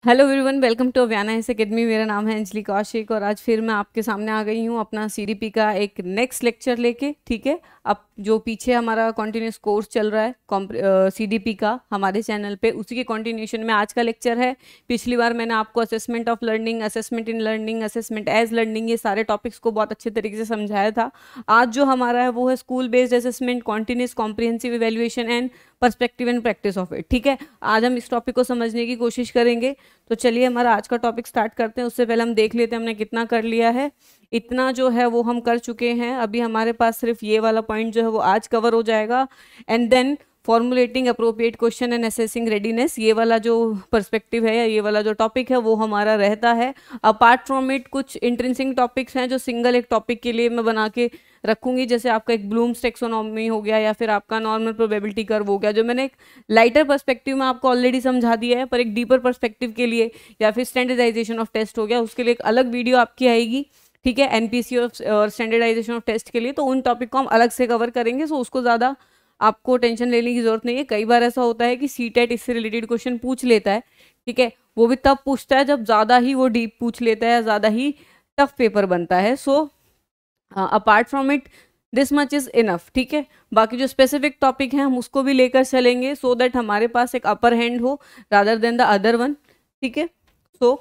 Hello everyone, welcome to Avyana S academy. मेरा नाम है अंजलि कौशिक और आज फिर मैं आपके सामने आ गई हूँ अपना सीडीपी का एक नेक्स्ट लेक्चर लेके। ठीक है, अब जो पीछे हमारा कॉन्टिन्यूस कोर्स चल रहा है सीडीपी का हमारे चैनल पे, उसी के कॉन्टिन्यूशन में आज का लेक्चर है। पिछली बार मैंने आपको assessment of learning, assessment in learning, assessment as learning, ये सारे टॉपिक्स को बहुत अच्छे तरीके से समझाया था। आज जो हमारा है वो है school based assessment, continuous comprehensive evaluation and perspective and practice of it. ठीक है, आज हम इस टॉपिक को समझने की कोशिश करेंगे। तो चलिए हमारा आज का टॉपिक स्टार्ट करते हैं। उससे पहले हम देख लेते हैं हमने कितना कर लिया है। इतना जो है वो हम कर चुके हैं। अभी हमारे पास सिर्फ ये वाला पॉइंट जो है वो आज कवर हो जाएगा। And then formulating appropriate question and assessing readiness, ये वाला जो पर्सपेक्टिव है या ये वाला जो टॉपिक है वो हमारा रहता है। अपार्ट फ्रॉम इट कुछ इंटरेस्टिंग टॉपिक्स हैं जो सिंगल एक टॉपिक के लिए मैं बना के रखूंगी, जैसे आपका एक ब्लूम्स टेक्सोनॉमी हो गया या फिर आपका नॉर्मल प्रोबेबिलिटी कर्व हो गया, जो मैंने एक लाइटर पर्सपेक्टिव में आपको ऑलरेडी समझा दिया है। पर एक डीपर पर्सपेक्टिव के लिए या फिर स्टैंडर्डाइजेशन ऑफ टेस्ट हो गया, उसके लिए एक अलग वीडियो आपकी आएगी। ठीक है, एनपीसी और स्टैंडर्डाइजेशन ऑफ टेस्ट के लिए, तो उन टॉपिक को हम अलग से कवर करेंगे। सो उसको ज़्यादा आपको टेंशन लेने की जरूरत नहीं है। कई बार ऐसा होता है कि सीटेट इससे रिलेटेड क्वेश्चन पूछ लेता है। ठीक है, वो भी तब पूछता है जब ज़्यादा ही वो डीप पूछ लेता है, ज़्यादा ही टफ पेपर बनता है। So apart from it this much is enough. ठीक है, बाकी जो स्पेसिफिक टॉपिक हैं हम उसको भी लेकर चलेंगे सो दैट हमारे पास एक अपर हैंड हो rather than the other one. ठीक है, so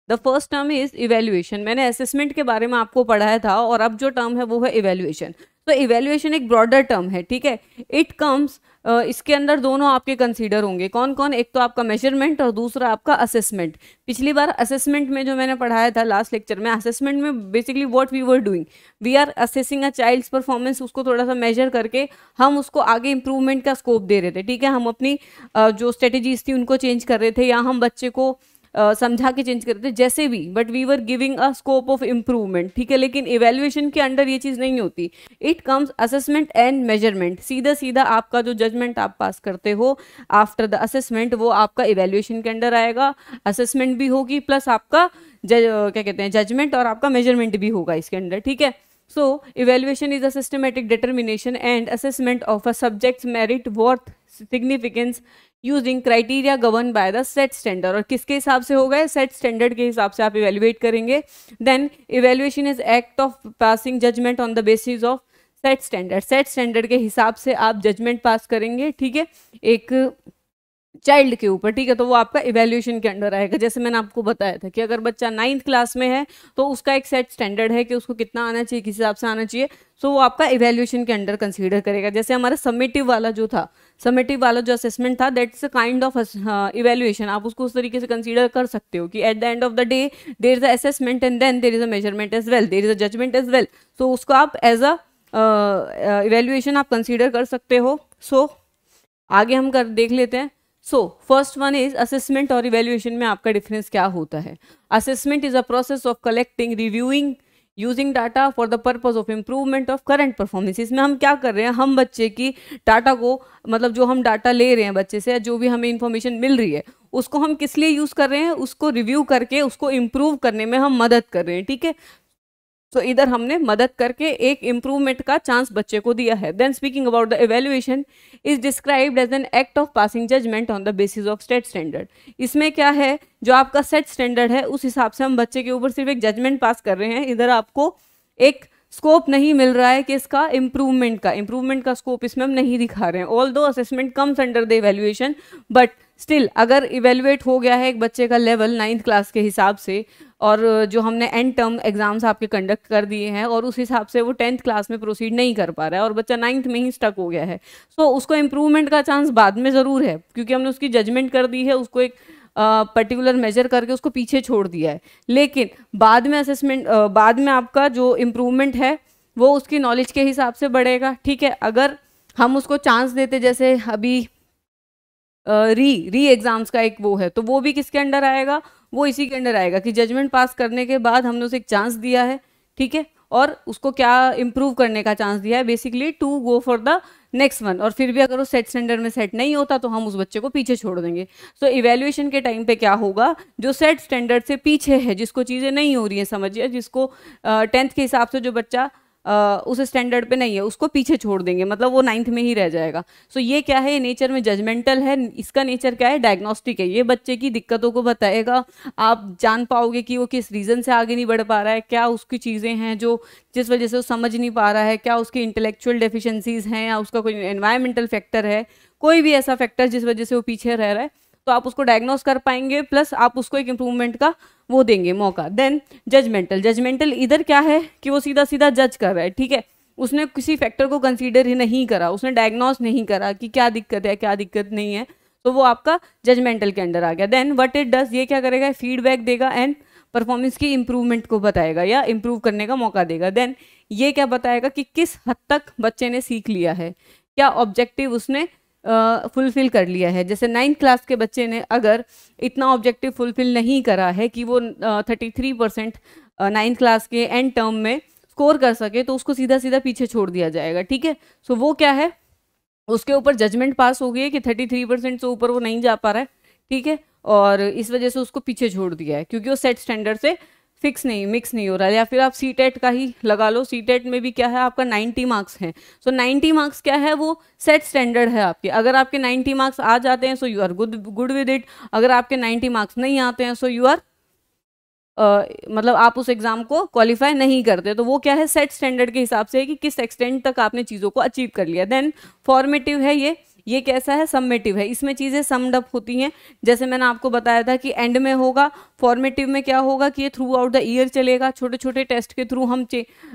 the first term is evaluation. मैंने असेसमेंट के बारे में आपको पढ़ाया था और अब जो टर्म है वो है इवेल्युएशन। तो इवेल्युएशन एक ब्रॉडर टर्म है। ठीक है, इट कम्स इसके अंदर दोनों आपके कंसीडर होंगे। कौन कौन? एक तो आपका मेजरमेंट और दूसरा आपका असेसमेंट। पिछली बार असेसमेंट में जो मैंने पढ़ाया था लास्ट लेक्चर में, असेसमेंट में basically what we were doing, we are assessing a child's performance. उसको थोड़ा सा मेजर करके हम उसको आगे इंप्रूवमेंट का स्कोप दे रहे थे। ठीक है, हम अपनी जो स्ट्रेटेजीज थी उनको चेंज कर रहे थे या हम बच्चे को समझा के चेंज करते थे, जैसे भी, but we were giving a scope of improvement. ठीक है, लेकिन इवेल्युएशन के अंडर ये चीज़ नहीं होती। It comes assessment and measurement. सीधा सीधा आपका जो जजमेंट आप पास करते हो आफ्टर द असेसमेंट वो आपका इवेल्युएशन के अंडर आएगा। असेसमेंट भी होगी प्लस आपका क्या कहते हैं जजमेंट और आपका मेजरमेंट भी होगा इसके अंदर। ठीक है, so evaluation is a systematic determination and assessment of a subject's merit, worth, significance using criteria governed by the set standard। और किसके हिसाब से होगा? सेट स्टैंडर्ड के हिसाब से आप इवेल्युएट करेंगे। Then evaluation is act of passing judgement on the basis of set standard. Set standard के हिसाब से आप जजमेंट पास करेंगे। ठीक है, एक चाइल्ड के ऊपर। ठीक है, तो वो आपका इवेल्युएशन के अंडर आएगा। जैसे मैंने आपको बताया था कि अगर बच्चा 9th क्लास में है तो उसका एक सेट स्टैंडर्ड है कि उसको कितना आना चाहिए, किस हिसाब से आना चाहिए। सो वो आपका इवेल्युएशन के अंडर कंसीडर करेगा। जैसे हमारा समेटिव वाला जो था, समेटिव वाला जो असेसमेंट था, that's a kind of evaluation. आप उसको उस तरीके से कंसीडर कर सकते हो कि at the end of the day there is a assessment and then there is a measurement as well, there is a judgement as well. So उसको आप एज अ इवेल्युएशन आप कंसीडर कर सकते हो। सो आगे हम कर देख लेते हैं। So first one is assessment और इवेल्युएशन में आपका डिफरेंस क्या होता है। Assessment is a process of collecting, reviewing, using data for the purpose of improvement of current performance. इसमें हम क्या कर रहे हैं, हम बच्चे की डाटा को, मतलब जो हम डाटा ले रहे हैं बच्चे से, जो भी हमें इंफॉर्मेशन मिल रही है उसको हम किस लिए यूज कर रहे हैं, उसको रिव्यू करके उसको इम्प्रूव करने में हम मदद कर रहे हैं। ठीक है, तो इधर हमने मदद करके एक इम्प्रूवमेंट का चांस बच्चे को दिया है। Then speaking about the evaluation is described as an act of passing judgement on the basis of set standard. इसमें क्या है, जो आपका सेट स्टैंडर्ड है उस हिसाब से हम बच्चे के ऊपर सिर्फ एक जजमेंट पास कर रहे हैं। इधर आपको एक स्कोप नहीं मिल रहा है कि इसका इम्प्रूवमेंट का स्कोप इसमें हम नहीं दिखा रहे हैं। ऑल दो assessment comes under the evaluation, but still अगर इवेल्युएट हो गया है एक बच्चे का लेवल 9th क्लास के हिसाब से, और जो हमने एंड टर्म एग्जाम्स आपके कंडक्ट कर दिए हैं और उस हिसाब से वो 10th क्लास में प्रोसीड नहीं कर पा रहा है और बच्चा 9th में ही स्टक हो गया है, सो उसको इम्प्रूवमेंट का चांस बाद में ज़रूर है, क्योंकि हमने उसकी जजमेंट कर दी है, उसको एक पर्टिकुलर मेजर करके उसको पीछे छोड़ दिया है। लेकिन बाद में असेसमेंट, बाद में आपका जो इम्प्रूवमेंट है वो उसकी नॉलेज के हिसाब से बढ़ेगा। ठीक है, अगर हम उसको चांस देते, जैसे अभी री एग्जाम्स का एक वो है, तो वो भी किसके अंडर आएगा, वो इसी के अंडर आएगा कि जजमेंट पास करने के बाद हमने उसे एक चांस दिया है। ठीक है, और उसको क्या इंप्रूव करने का चांस दिया है, basically to go for the next one. और फिर भी अगर वो सेट स्टैंडर्ड में सेट नहीं होता तो हम उस बच्चे को पीछे छोड़ देंगे। सो इवेल्युएशन के टाइम पे क्या होगा, जो सेट स्टैंडर्ड से पीछे है, जिसको चीज़ें नहीं हो रही हैं समझिए, जिसको 10th के हिसाब से जो बच्चा उस स्टैंडर्ड पे नहीं है, उसको पीछे छोड़ देंगे, मतलब वो 9th में ही रह जाएगा। सो ये क्या है, ये नेचर में जजमेंटल है, इसका नेचर क्या है, डायग्नोस्टिक है। ये बच्चे की दिक्कतों को बताएगा, आप जान पाओगे कि वो किस रीज़न से आगे नहीं बढ़ पा रहा है, क्या उसकी चीज़ें हैं जो जिस वजह से वो समझ नहीं पा रहा है, क्या उसकी इंटेलेक्चुअल डेफिशिएंसीज हैं, या उसका कोई एनवायरमेंटल फैक्टर है, कोई भी ऐसा फैक्टर जिस वजह से वो पीछे रह रहा है, तो आप उसको डायग्नोस कर पाएंगे, प्लस आप उसको एक इम्प्रूवमेंट का वो देंगे मौका। देन जजमेंटल, जजमेंटल इधर क्या है कि वो सीधा सीधा जज कर रहा है, ठीक है, उसने किसी फैक्टर को कंसीडर ही नहीं करा, उसने डायग्नोस नहीं करा कि क्या दिक्कत है क्या दिक्कत नहीं है, तो वो आपका जजमेंटल के अंडर आ गया। देन व्हाट इट डज, ये क्या करेगा, फीडबैक देगा एंड परफॉर्मेंस की इंप्रूवमेंट को बताएगा या इंप्रूव करने का मौका देगा। देन ये क्या बताएगा कि किस हद तक बच्चे ने सीख लिया है, क्या ऑब्जेक्टिव उसने फुलफिल कर लिया है। जैसे 9th क्लास के बच्चे ने अगर इतना ऑब्जेक्टिव फुलफिल नहीं करा है कि वो 33% 9th क्लास के एंड टर्म में स्कोर कर सके, तो उसको सीधा सीधा पीछे छोड़ दिया जाएगा, ठीक है। सो वो क्या है, उसके ऊपर जजमेंट पास हो गई है कि 33% से ऊपर वो नहीं जा पा रहा है, ठीक है, और इस वजह से उसको पीछे छोड़ दिया है क्योंकि वो सेट स्टैंडर्ड से मिक्स नहीं हो रहा है। या फिर आप सीटेट का ही लगा लो, सीटेट में भी क्या है, आपका 90 मार्क्स हैं। सो 90 मार्क्स क्या है, वो सेट स्टैंडर्ड है आपके। अगर आपके 90 मार्क्स आ जाते हैं so you are good with it, अगर आपके 90 मार्क्स नहीं आते हैं सो यू आर मतलब आप उस एग्जाम को क्वालिफाई नहीं करते। तो वो क्या है, सेट स्टैंडर्ड के हिसाब से है कि किस एक्सटेंट तक आपने चीज़ों को अचीव कर लिया। देन फॉर्मेटिव है, ये कैसा है, सम्मेटिव है, इसमें चीज़ें समड अप होती हैं। जैसे मैंने आपको बताया था कि एंड में होगा, फॉर्मेटिव में क्या होगा कि ये थ्रू आउट द ईयर चलेगा, छोटे छोटे टेस्ट के थ्रू हम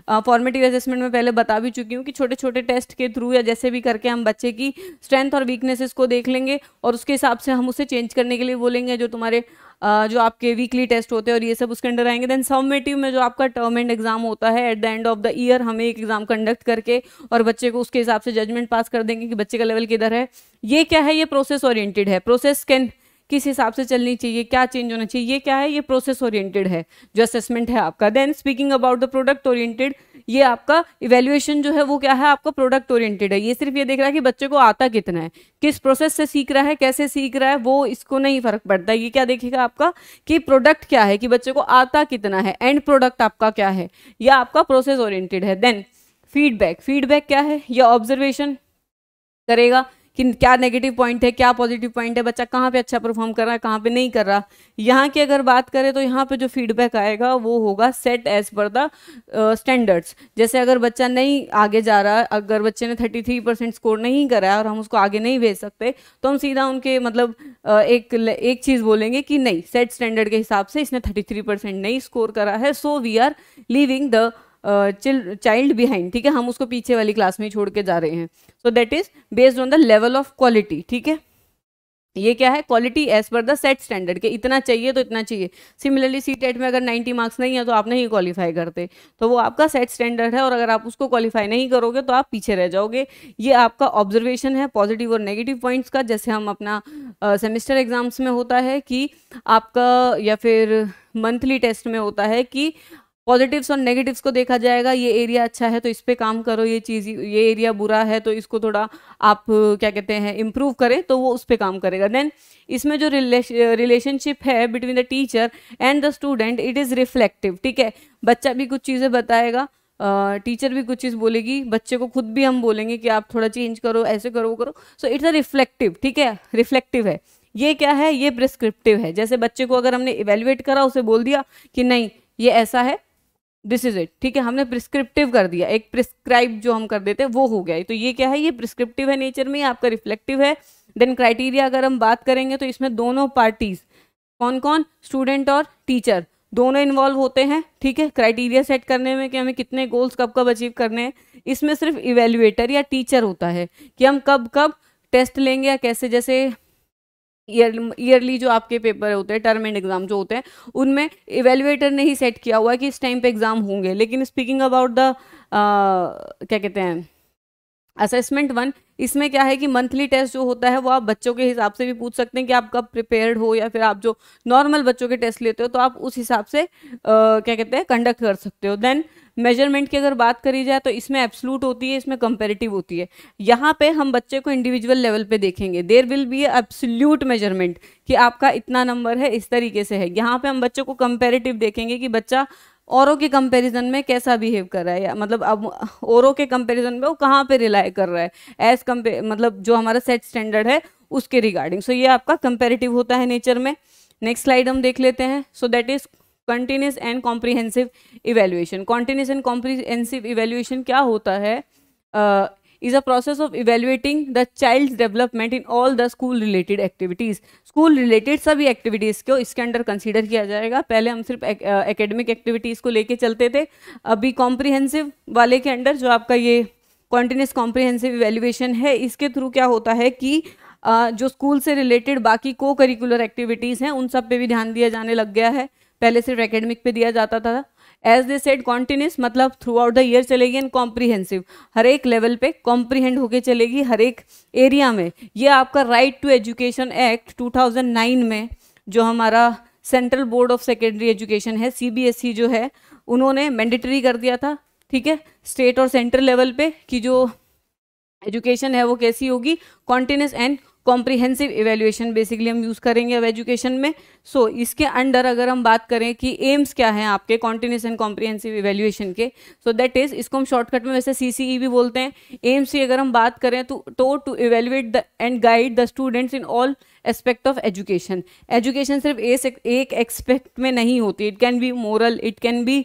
फॉर्मेटिव असेसमेंट में पहले बता भी चुकी हूँ कि छोटे छोटे टेस्ट के थ्रू या जैसे भी करके हम बच्चे की स्ट्रेंथ और वीकनेसेस को देख लेंगे और उसके हिसाब से हम उसे चेंज करने के लिए बोलेंगे, जो तुम्हारे जो आपके वीकली टेस्ट होते हैं और ये सब उसके अंडर आएंगे। देन समेटिव में जो आपका टर्म एंड एग्जाम होता है, eight the end of the year हमें एक एग्जाम कंडक्ट करके और बच्चे को उसके हिसाब से जजमेंट पास कर देंगे कि बच्चे का लेवल किधर है। ये क्या है, ये प्रोसेस ओरिएंटेड है। प्रोसेस कैन किस हिसाब से चलनी चाहिए, क्या चेंज होना चाहिए, ये क्या है, ये प्रोसेस ओरिएंटेड है जो असेसमेंट है आपका। Then speaking about the product oriented, ये आपका इवेल्युएशन जो है वो क्या है, आपका प्रोडक्ट ओरिएंटेड है। ये सिर्फ ये देख रहा है कि बच्चे को आता कितना है, किस प्रोसेस से सीख रहा है, कैसे सीख रहा है, वो इसको नहीं फर्क पड़ता। ये क्या देखेगा आपका कि प्रोडक्ट क्या है, कि बच्चे को आता कितना है, एंड प्रोडक्ट आपका क्या है, यह आपका प्रोसेस ओरिएंटेड है। देन फीडबैक, फीडबैक क्या है, यह ऑब्जर्वेशन करेगा कि क्या नेगेटिव पॉइंट है, क्या पॉजिटिव पॉइंट है, बच्चा कहाँ पे अच्छा परफॉर्म कर रहा है, कहाँ पे नहीं कर रहा। यहाँ की अगर बात करें तो यहाँ पे जो फीडबैक आएगा वो होगा set as per the standards. जैसे अगर बच्चा नहीं आगे जा रहा, अगर बच्चे ने 33% स्कोर नहीं करा है और हम उसको आगे नहीं भेज सकते, तो हम सीधा उनके मतलब एक चीज़ बोलेंगे कि नहीं, सेट स्टैंडर्ड के हिसाब से इसने 33% नहीं स्कोर करा है, so we are leaving the child behind, ठीक है, हम उसको पीछे वाली क्लास में ही छोड़ के जा रहे हैं। So that is based on the level of quality, ठीक है। ये क्या है, quality as per the set standard के, इतना चाहिए तो इतना चाहिए। सिमिलरली सीटेट में अगर 90 मार्क्स नहीं है तो आप नहीं क्वालिफाई करते, तो वो आपका सेट स्टैंडर्ड है और अगर आप उसको क्वालिफाई नहीं करोगे तो आप पीछे रह जाओगे। ये आपका ऑब्जर्वेशन है पॉजिटिव और नेगेटिव पॉइंट्स का, जैसे हम अपना सेमेस्टर एग्जाम्स में होता है कि आपका, या फिर मंथली टेस्ट में होता है कि पॉजिटिव्स और नेगेटिव्स को देखा जाएगा। ये एरिया अच्छा है तो इस पे काम करो, ये चीज़, ये एरिया बुरा है तो इसको थोड़ा आप क्या कहते हैं इम्प्रूव करें, तो वो उस पे काम करेगा। देन इसमें जो रिलेशनशिप है between the teacher and the student, it is reflective, ठीक है। बच्चा भी कुछ चीज़ें बताएगा, टीचर भी कुछ चीज़ बोलेगी, बच्चे को खुद भी हम बोलेंगे कि आप थोड़ा चेंज करो, ऐसे करो, वो करो। सो इट्स अ रिफ्लेक्टिव, ठीक है, रिफ्लेक्टिव है। ये क्या है, ये प्रिस्क्रिप्टिव है। जैसे बच्चे को अगर हमने इवेल्युएट करा, उसे बोल दिया कि नहीं ये ऐसा है, दिस इज इट, ठीक है, हमने प्रिस्क्रिप्टिव कर दिया, एक प्रिस्क्राइब जो हम कर देते हैं वो हो गया। तो ये क्या है, ये प्रिस्क्रिप्टिव है नेचर में, आपका रिफ्लेक्टिव है। देन क्राइटेरिया अगर हम बात करेंगे तो इसमें दोनों पार्टीज, कौन कौन, स्टूडेंट और टीचर, दोनों इन्वॉल्व होते हैं, ठीक है, क्राइटेरिया सेट करने में कि हमें कितने गोल्स कब कब अचीव करने हैं। इसमें सिर्फ इवेल्युएटर या टीचर होता है कि हम कब कब टेस्ट लेंगे या कैसे। जैसे ईयरली जो आपके पेपर होते हैं, टर्म एंड एग्जाम जो होते हैं, उनमें इवेल्युएटर ने ही सेट किया हुआ है कि इस टाइम पे एग्जाम होंगे। लेकिन स्पीकिंग अबाउट द क्या कहते हैं असेसमेंट 1, इसमें क्या है कि मंथली टेस्ट जो होता है वो आप बच्चों के हिसाब से भी पूछ सकते हैं कि आप कब प्रिपेयर्ड हो, या फिर आप जो नॉर्मल बच्चों के टेस्ट लेते हो तो आप उस हिसाब से क्या कहते हैं कंडक्ट कर सकते हो। देन मेजरमेंट की अगर बात करी जाए तो इसमें एब्सोल्यूट होती है, इसमें कंपैरेटिव होती है। यहाँ पे हम बच्चे को इंडिविजुअल लेवल पे देखेंगे, there will be absolute measurement कि आपका इतना नंबर है, इस तरीके से है। यहाँ पे हम बच्चे को कंपैरेटिव देखेंगे कि बच्चा औरों के कंपैरिजन में कैसा बिहेव कर रहा है, या मतलब अब औरों के कंपैरिजन में वो कहाँ पे रिलाई कर रहा है एज कंपेयर, मतलब जो हमारा सेट स्टैंडर्ड है उसके रिगार्डिंग। सो ये आपका कंपैरेटिव होता है नेचर में। नेक्स्ट स्लाइड हम देख लेते हैं। So that is continuous and comprehensive evaluation. Continuous and comprehensive evaluation क्या होता है? is a process of evaluating the child's development in all the school related activities। School related सभी एक्टिविटीज़ को इसके अंडर कंसीडर किया जाएगा। पहले हम सिर्फ एकेडमिक एक्टिविटीज़ को लेके चलते थे, अभी कॉम्प्रिहेंसिव वाले के अंडर जो आपका ये कॉन्टिन्यूस कॉम्प्रिहेंसिव इवेल्युएशन है, इसके थ्रू क्या होता है कि जो स्कूल से रिलेटेड बाकी को करिकुलर एक्टिविटीज़ हैं उन सब पे भी ध्यान दिया जाने लग गया है। पहले सिर्फ एकेडमिक पे दिया जाता था। एज दे सेड कॉन्टिन्यूस मतलब थ्रू आउट द ईयर चलेगी, एंड कॉम्प्रिहेंसिव हर एक लेवल पे कॉम्प्रिहेंड होके चलेगी हर एक एरिया में। ये आपका राइट टू एजुकेशन एक्ट 2009 में जो हमारा central board of secondary education है, CBSE जो है, उन्होंने मैंडेटरी कर दिया था, ठीक है, स्टेट और सेंट्रल लेवल पे कि जो एजुकेशन है वो कैसी होगी, continuous and comprehensive evaluation basically हम यूज़ करेंगे अब एजुकेशन में। सो इसके अंडर अगर हम बात करें कि एम्स क्या हैं आपके कॉन्टिन्यूस एंड कॉम्प्रिहेंसिव इवेल्युएशन के, सो दैट इज, इसको हम शॉर्टकट में वैसे CCE भी बोलते हैं। एम्स की अगर हम बात करें तो to evaluate the and guide the students in all aspect of education. Education सिर्फ एक एक्सपेक्ट में नहीं होती, it can be moral, it can be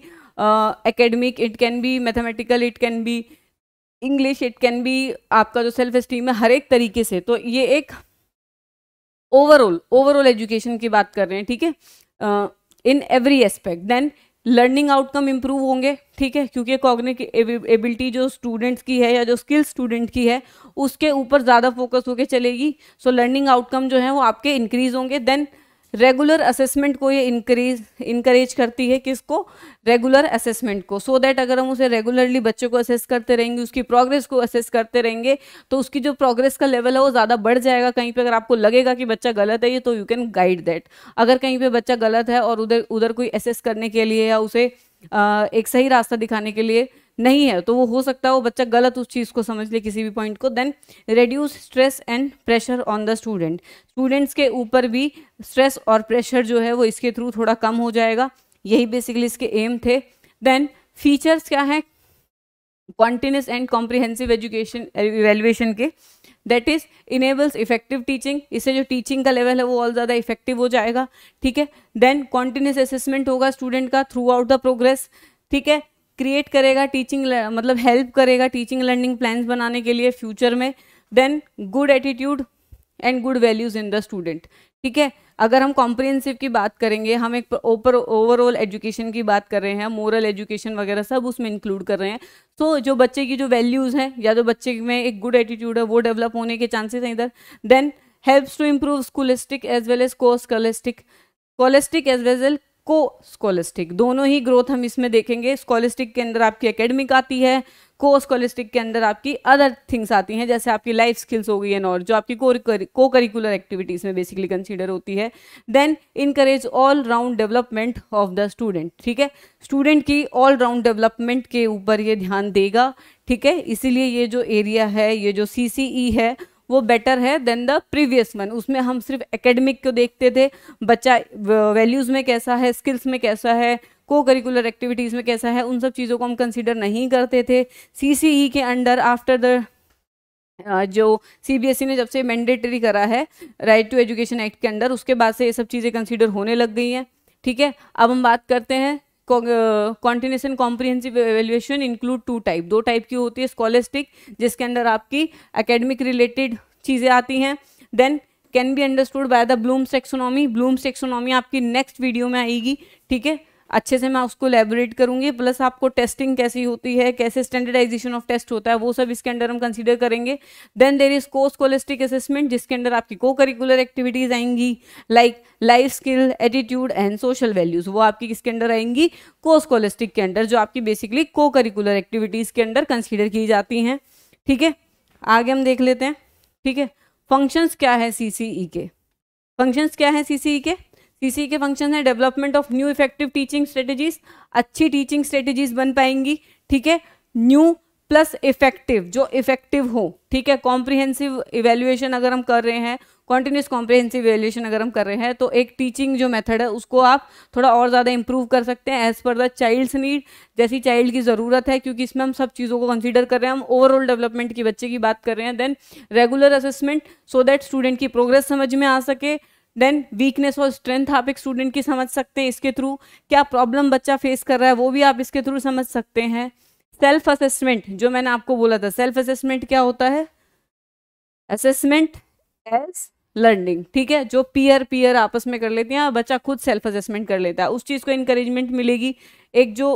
academic, it can be mathematical, it can be English, it can be आपका जो self esteem है, हर एक तरीके से। तो ये एक ओवरऑल एजुकेशन की बात कर रहे हैं, ठीक है, in every aspect. Then learning outcome improve होंगे, ठीक है, क्योंकि कॉग्निटिव एबिलिटी जो स्टूडेंट्स की है या जो स्किल स्टूडेंट की है उसके ऊपर ज़्यादा फोकस होके चलेगी। सो लर्निंग आउटकम जो है वो आपके इंक्रीज होंगे। देन रेगुलर असेसमेंट को ये इंकरेज करती है, किसको, रेगुलर असेसमेंट को। सो दैट अगर हम उसे रेगुलरली बच्चे को असेस करते रहेंगे, उसकी प्रोग्रेस को असेस करते रहेंगे, तो उसकी जो प्रोग्रेस का लेवल है वो ज़्यादा बढ़ जाएगा। कहीं पे अगर आपको लगेगा कि बच्चा गलत है ये, तो यू कैन गाइड दैट। अगर कहीं पे बच्चा गलत है और उधर कोई असेस करने के लिए या उसे एक सही रास्ता दिखाने के लिए नहीं है, तो वो हो सकता है वो बच्चा गलत उस चीज़ को समझ ले, किसी भी पॉइंट को। Then reduce stress and pressure on the student. Students के ऊपर भी स्ट्रेस और प्रेशर जो है वो इसके थ्रू थोड़ा कम हो जाएगा। यही बेसिकली इसके एम थे। देन फीचर्स क्या है continuous and comprehensive education evaluation के? That is enables effective teaching. इससे जो टीचिंग का लेवल है वो और ज़्यादा इफेक्टिव हो जाएगा, ठीक है। देन कॉन्टिन्यूस असेसमेंट होगा स्टूडेंट का थ्रू आउट द प्रोग्रेस, ठीक है। क्रिएट करेगा टीचिंग, मतलब हेल्प करेगा टीचिंग लर्निंग प्लान्स बनाने के लिए फ्यूचर में। Then good attitude and good values in the student, ठीक है। अगर हम कॉम्प्रिहेंसिव की बात करेंगे, हम एक ओवरऑल एजुकेशन की बात कर रहे हैं, मोरल एजुकेशन वगैरह सब उसमें इंक्लूड कर रहे हैं। तो जो बच्चे की जो वैल्यूज़ हैं या जो बच्चे में एक गुड एटीट्यूड है वो डेवलप होने के चांसेस हैं इधर। Then helps to improve scholastic as well as co scholastic as well co scholastic, दोनों ही ग्रोथ हम इसमें देखेंगे। स्कॉलिस्टिक के अंदर आपकी एकेडमिक आती है, को स्कॉलिस्टिक के अंदर आपकी अदर थिंग्स आती हैं, जैसे आपकी लाइफ स्किल्स हो गई एंड और जो आपकी को करिकुलर एक्टिविटीज़ में बेसिकली कंसीडर होती है। Then encourage all round development of the student, ठीक है। स्टूडेंट की ऑल राउंड डेवलपमेंट के ऊपर ये ध्यान देगा, ठीक है। इसीलिए ये जो एरिया है, ये जो CCE है वो बेटर है देन द प्रीवियस वन। उसमें हम सिर्फ एकेडमिक को देखते थे, बच्चा वैल्यूज़ में कैसा है, स्किल्स में कैसा है, को करिकुलर एक्टिविटीज़ में कैसा है, उन सब चीज़ों को हम कंसीडर नहीं करते थे। CCE के अंडर आफ्टर द जो CBSE ने जब से मैंडेटरी करा है राइट टू एजुकेशन एक्ट के अंदर, उसके बाद से ये सब चीज़ें कंसीडर होने लग गई हैं, ठीक है। अब हम बात करते हैं continuous and comprehensive evaluation include दो टाइप की होती है। स्कॉलिस्टिक जिसके अंदर आपकी एकेडमिक रिलेटेड चीज़ें आती हैं। Then can be understood by the Bloom's taxonomy. Bloom's taxonomy आपकी नेक्स्ट वीडियो में आएगी, ठीक है, अच्छे से मैं उसको एलैबोरेट करूंगी। प्लस आपको टेस्टिंग कैसी होती है, कैसे स्टैंडर्डाइजेशन ऑफ टेस्ट होता है, वो सब इसके अंदर हम कंसीडर करेंगे। देन देयर इज को स्कॉलिस्टिक असेसमेंट जिसके अंदर आपकी को करिकुलर एक्टिविटीज आएंगी like life skill, attitude and social values, वो आपकी किसके अंदर आएंगी, को स्कॉलिस्टिक के अंदर, जो आपकी बेसिकली को करिकुलर एक्टिविटीज के अंदर कंसीडर की जाती हैं, ठीक है। आगे हम देख लेते हैं, ठीक है। फंक्शंस क्या है CCE के? फंक्शंस क्या है CCE के? CCE के फंक्शन है development of new effective teaching strategies, अच्छी टीचिंग स्ट्रेटेजीज बन पाएंगी, ठीक है। न्यू प्लस इफेक्टिव, जो इफेक्टिव हो, ठीक है। कॉम्प्रिहेंसिव इवेल्युएशन अगर हम कर रहे हैं, कॉन्टिन्यूस कॉम्प्रिहेंसिव इवैल्यूएशन अगर हम कर रहे हैं तो एक टीचिंग जो मेथड है उसको आप थोड़ा और ज़्यादा इंप्रूव कर सकते हैं as per the child's need, जैसी चाइल्ड की ज़रूरत है, क्योंकि इसमें हम सब चीज़ों को कंसीडर कर रहे हैं, हम ओवरऑल डेवलपमेंट की बच्चे की बात कर रहे हैं। Then regular assessment so that student की प्रोग्रेस समझ में आ सके। देन वीकनेस और स्ट्रेंथ आप एक स्टूडेंट की समझ सकते हैं इसके थ्रू, क्या प्रॉब्लम बच्चा फेस कर रहा है वो भी आप इसके थ्रू समझ सकते हैं। सेल्फ असेसमेंट, जो मैंने आपको बोला था, सेल्फ असेसमेंट क्या होता है? असेसमेंट एज लर्निंग, ठीक है, जो पीयर आपस में कर लेते हैं, बच्चा खुद सेल्फ असेसमेंट कर लेता है, उस चीज़ को इनकरेजमेंट मिलेगी। एक जो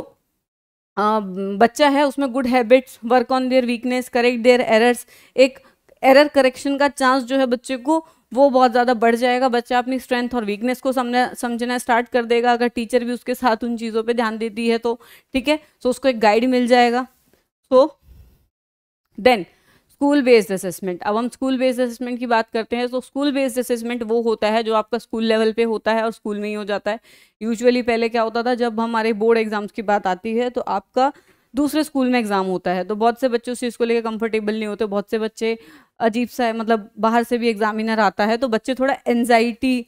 बच्चा है उसमें good habits, work on their weakness, correct their errors, एक एरर करेक्शन का चांस जो है बच्चे को वो बहुत ज़्यादा बढ़ जाएगा। बच्चा अपनी स्ट्रेंथ और वीकनेस को समझना स्टार्ट कर देगा, अगर टीचर भी उसके साथ उन चीज़ों पे ध्यान देती है तो, ठीक है, सो उसको एक गाइड मिल जाएगा। So then school based assessment, अब हम स्कूल बेस्ड असेसमेंट की बात करते हैं। तो स्कूल बेस्ड असेसमेंट वो होता है जो आपका स्कूल लेवल पे होता है और स्कूल में ही हो जाता है। यूजुअली पहले क्या होता था, जब हमारे बोर्ड एग्जाम्स की बात आती है तो आपका दूसरे स्कूल में एग्जाम होता है, तो बहुत से बच्चे उस चीज़ को लेकर कंफर्टेबल नहीं होते, बहुत से बच्चे अजीब सा है, मतलब बाहर से भी एग्जामिनर आता है तो बच्चे थोड़ा एनजाइटी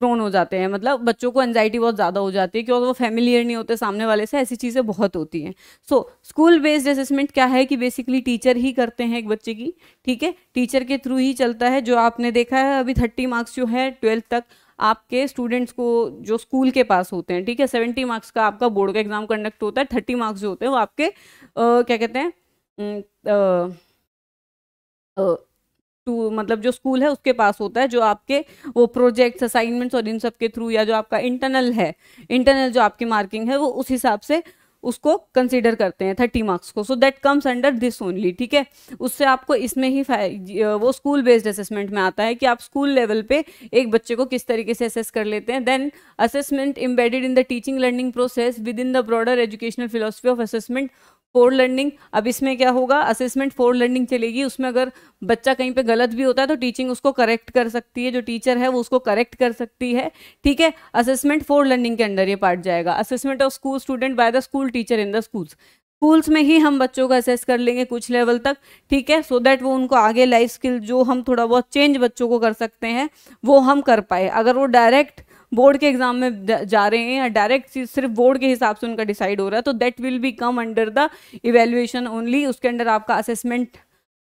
प्रोन हो जाते हैं, मतलब बच्चों को एंजाइटी बहुत ज़्यादा हो जाती है क्योंकि वो फैमिलियर नहीं होते सामने वाले से, ऐसी चीज़ें बहुत होती हैं। सो स्कूल बेस्ड असेसमेंट क्या है कि बेसिकली टीचर ही करते हैं एक बच्चे की, ठीक है, टीचर के थ्रू ही चलता है। जो आपने देखा है अभी 30 मार्क्स जो है 12th तक आपके स्टूडेंट्स को जो स्कूल के पास होते हैं, ठीक है, 70 मार्क्स का आपका बोर्ड का एग्जाम कंडक्ट होता है, 30 मार्क्स जो होते हैं वो आपके क्या कहते हैं मतलब जो स्कूल है उसके पास होता है, जो आपके वो प्रोजेक्ट्स, असाइनमेंट्स और इन सब के थ्रू, या जो आपका इंटरनल है, इंटरनल जो आपकी मार्किंग है वो उस हिसाब से उसको कंसीडर करते हैं 30 मार्क्स को। So that comes under this only, ठीक है, उससे आपको इसमें ही वो स्कूल बेस्ड असेसमेंट में आता है कि आप स्कूल लेवल पे एक बच्चे को किस तरीके से असेस कर लेते हैं। Then assessment embedded in the teaching learning process within the broader educational philosophy of assessment for learning. अब इसमें क्या होगा, असेसमेंट फॉर लर्निंग चलेगी, उसमें अगर बच्चा कहीं पे गलत भी होता है तो टीचिंग उसको करेक्ट कर सकती है, जो टीचर है वो उसको करेक्ट कर सकती है, ठीक है। असेसमेंट फॉर लर्निंग के अंडर ये पार्ट जाएगा। Assessment of school student by the school teacher in the schools, schools में ही हम बच्चों को असेस कर लेंगे कुछ लेवल तक, ठीक है, सो दैट वो उनको आगे लाइफ स्किल जो हम थोड़ा बहुत चेंज बच्चों को कर सकते हैं वो हम कर पाए। अगर वो डायरेक्ट बोर्ड के एग्जाम में जा रहे हैं या डायरेक्ट सिर्फ बोर्ड के हिसाब से उनका डिसाइड हो रहा है तो that will be come under the evaluation only, उसके अंडर आपका असेसमेंट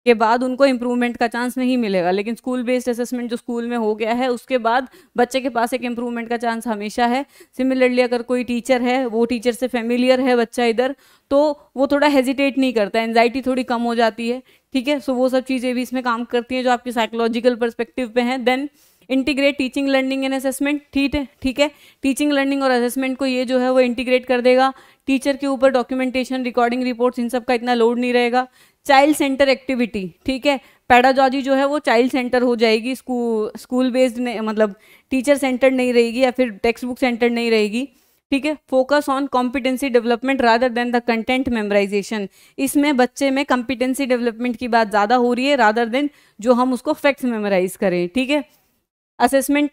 के बाद उनको इम्प्रूवमेंट का चांस नहीं मिलेगा। लेकिन स्कूल बेस्ड असेसमेंट जो स्कूल में हो गया है उसके बाद बच्चे के पास एक इम्प्रूवमेंट का चांस हमेशा है। सिमिलरली अगर कोई टीचर है, वो टीचर से फेमिलियर है बच्चा इधर, तो वो थोड़ा हेजिटेट नहीं करता, एंजाइटी थोड़ी कम हो जाती है, ठीक है, सो वो सब चीज़ें भी इसमें काम करती हैं जो आपके साइकोलॉजिकल पर्सपेक्टिव पे हैं। Then integrate teaching learning and assessment, ठीक है, टीचिंग लर्निंग और असेसमेंट को ये जो है वो इंटीग्रेट कर देगा। टीचर के ऊपर डॉक्यूमेंटेशन, रिकॉर्डिंग, रिपोर्ट्स, इन सब का इतना लोड नहीं रहेगा। चाइल्ड सेंटर एक्टिविटी, ठीक है, पेडागॉजी जो है वो चाइल्ड सेंटर हो जाएगी, स्कूल बेस्ड मतलब टीचर सेंटर नहीं रहेगी या फिर टेक्स्ट बुक सेंटर नहीं रहेगी, ठीक है। Focus on competency development rather than the content memorisation, इसमें बच्चे में कॉम्पिटेंसी डेवलपमेंट की बात ज़्यादा हो रही है रादर देन जो हम उसको फैक्ट्स मेमोराइज करें, ठीक है। असेसमेंट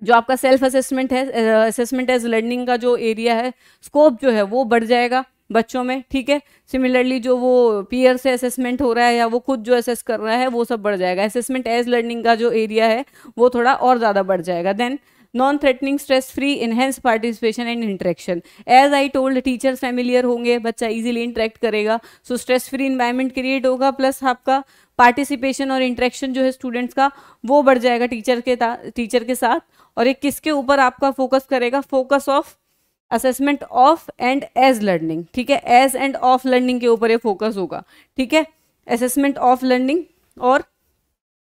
जो आपका सेल्फ असेसमेंट है, असेसमेंट एज लर्निंग का जो एरिया है, स्कोप जो है वो बढ़ जाएगा बच्चों में, ठीक है। सिमिलरली जो वो पीयर से असेसमेंट हो रहा है या वो खुद जो असेस कर रहा है वो सब बढ़ जाएगा। असेसमेंट एज लर्निंग का जो एरिया है वो थोड़ा और ज़्यादा बढ़ जाएगा। Then non threatening, stress free, enhance participation and interaction, as I told teachers familiar होंगे, बच्चा इजीली इंटरेक्ट करेगा, so stress free environment create होगा, प्लस आपका पार्टिसिपेशन और इंटरेक्शन जो है स्टूडेंट्स का वो बढ़ जाएगा टीचर के साथ। और एक किसके ऊपर आपका फोकस करेगा, focus of assessment of and as learning, ठीक है, एज एंड ऑफ लर्निंग के ऊपर ये फोकस होगा, ठीक है, असेसमेंट ऑफ लर्निंग और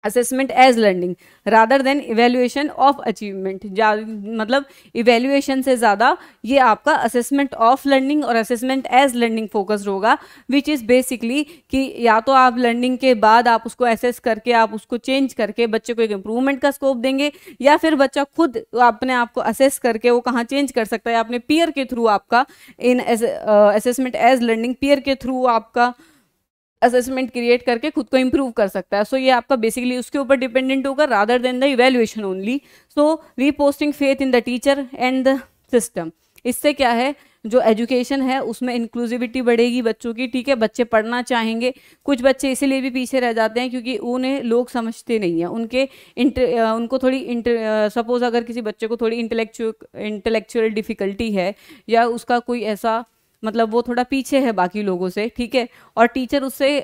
assessment as learning rather than evaluation of achievement, मतलब इवेल्युएशन से ज़्यादा ये आपका असेसमेंट ऑफ लर्निंग और असेसमेंट एज लर्निंग फोकस्ड होगा, विच इज़ बेसिकली कि या तो आप लर्निंग के बाद आप उसको एसेस करके आप उसको चेंज करके बच्चे को एक इम्प्रूवमेंट का स्कोप देंगे, या फिर बच्चा खुद अपने आप को असेस करके वो कहाँ चेंज कर सकता है, अपने पीयर के थ्रू आपका in assessment as learning peer के थ्रू आपका असेसमेंट क्रिएट करके खुद को इंप्रूव कर सकता है। सो ये आपका बेसिकली उसके ऊपर डिपेंडेंट होगा rather than the evaluation only. So reposting faith in the teacher and the system, इससे क्या है जो एजुकेशन है उसमें इंक्लूसिविटी बढ़ेगी बच्चों की, ठीक है, बच्चे पढ़ना चाहेंगे। कुछ बच्चे इसीलिए भी पीछे रह जाते हैं क्योंकि उन्हें लोग समझते नहीं हैं, उनको थोड़ी सपोज अगर किसी बच्चे को थोड़ी इंटेलेक्चुअल डिफिकल्टी है या उसका कोई ऐसा मतलब वो थोड़ा पीछे है बाकी लोगों से, ठीक है, और टीचर उससे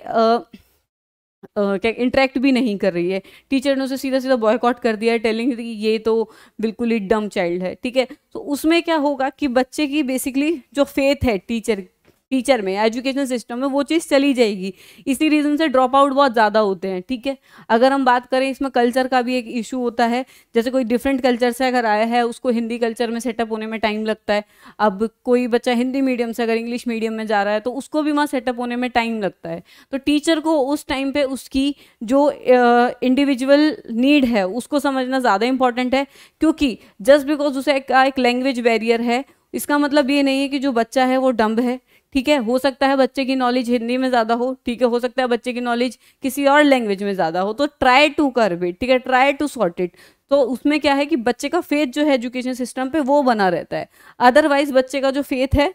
क्या इंटरेक्ट भी नहीं कर रही है, टीचर ने उसे सीधा सीधा बॉयकॉट कर दिया है, टेलिंग कि ये तो बिल्कुल ही डम चाइल्ड है, ठीक है, तो उसमें क्या होगा कि बच्चे की बेसिकली जो फेथ है टीचर में, एजुकेशन सिस्टम में, वो चीज़ चली जाएगी। इसी रीज़न से ड्रॉप आउट बहुत ज़्यादा होते हैं, ठीक है। अगर हम बात करें इसमें कल्चर का भी एक इशू होता है, जैसे कोई डिफरेंट कल्चर से अगर आया है उसको हिंदी कल्चर में सेटअप होने में टाइम लगता है। अब कोई बच्चा हिंदी मीडियम से अगर इंग्लिश मीडियम में जा रहा है तो उसको भी वहाँ सेटअप होने में टाइम लगता है। तो टीचर को उस टाइम पे उसकी जो इंडिविजुअल नीड है उसको समझना ज़्यादा इंपॉर्टेंट है, क्योंकि जस्ट बिकॉज उसे एक लैंग्वेज बैरियर है इसका मतलब ये नहीं है कि जो बच्चा है वो डम्ब है, ठीक है। हो सकता है बच्चे की नॉलेज हिंदी में ज़्यादा हो, ठीक है, हो सकता है बच्चे की नॉलेज किसी और लैंग्वेज में ज़्यादा हो, तो ट्राई टू कर्व इट, ठीक है, ट्राई टू सॉर्ट इट। तो उसमें क्या है कि बच्चे का फेथ जो है एजुकेशन सिस्टम पे वो बना रहता है, अदरवाइज बच्चे का जो फेथ है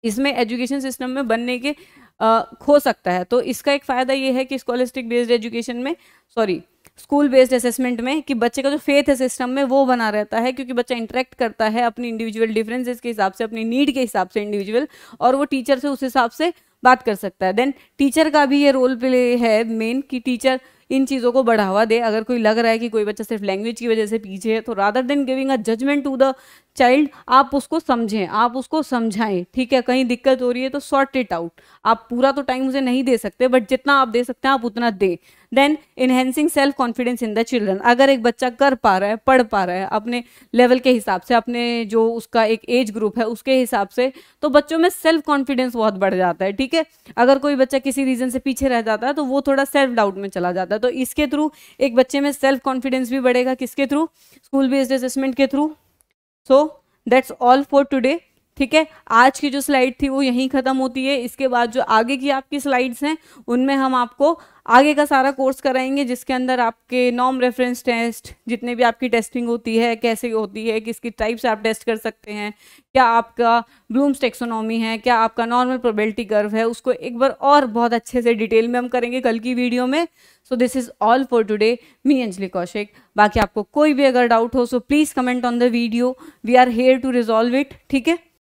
इसमें एजुकेशन सिस्टम में बनने के खो सकता है। तो इसका एक फ़ायदा ये है कि स्कॉलस्टिक बेस्ड एजुकेशन में, सॉरी, स्कूल बेस्ड असेसमेंट में, कि बच्चे का जो फेथ है सिस्टम में वो बना रहता है, क्योंकि बच्चा इंटरेक्ट करता है अपनी इंडिविजुअल डिफरेंसेस के हिसाब से, अपनी नीड के हिसाब से इंडिविजुअल, और वो टीचर से उस हिसाब से बात कर सकता है। देन टीचर का भी ये रोल प्ले है मेन, कि टीचर इन चीज़ों को बढ़ावा दे। अगर कोई लग रहा है कि कोई बच्चा सिर्फ लैंग्वेज की वजह से पीछे है, तो rather than giving a judgement to the child, आप उसको समझें, आप उसको समझाएं, ठीक है, कहीं दिक्कत हो रही है तो सॉर्ट इट आउट। आप पूरा तो टाइम उसे नहीं दे सकते, बट जितना आप दे सकते हैं आप उतना दें। Then enhancing self confidence in the children, अगर एक बच्चा कर पा रहा है, पढ़ पा रहा है अपने लेवल के हिसाब से, अपने जो उसका एक एज ग्रुप है उसके हिसाब से, तो बच्चों में सेल्फ कॉन्फिडेंस बहुत बढ़ जाता है, ठीक है। अगर कोई बच्चा किसी रीजन से पीछे रह जाता है तो वो थोड़ा सेल्फ डाउट में चला जाता है, तो इसके थ्रू एक बच्चे में सेल्फ कॉन्फिडेंस भी बढ़ेगा, किसके थ्रू, स्कूल बेस्ड असेसमेंट के through. So that's all for today, ठीक है। आज की जो स्लाइड थी वो यहीं खत्म होती है। इसके बाद जो आगे की आपकी स्लाइड्स हैं उनमें हम आपको आगे का सारा कोर्स कराएंगे, जिसके अंदर आपके नॉर्म रेफरेंस टेस्ट, जितने भी आपकी टेस्टिंग होती है, कैसे होती है, किसकी टाइप से आप टेस्ट कर सकते हैं, क्या आपका ब्लूम्स टेक्सोनॉमी है, क्या आपका नॉर्मल प्रोबेबिलिटी कर्व है, उसको एक बार और बहुत अच्छे से डिटेल में हम करेंगे कल की वीडियो में। So this is all for today, me Anjali Kaushik. बाकी आपको कोई भी अगर डाउट हो so please comment on the video, we are here to resolve it, ठीक है।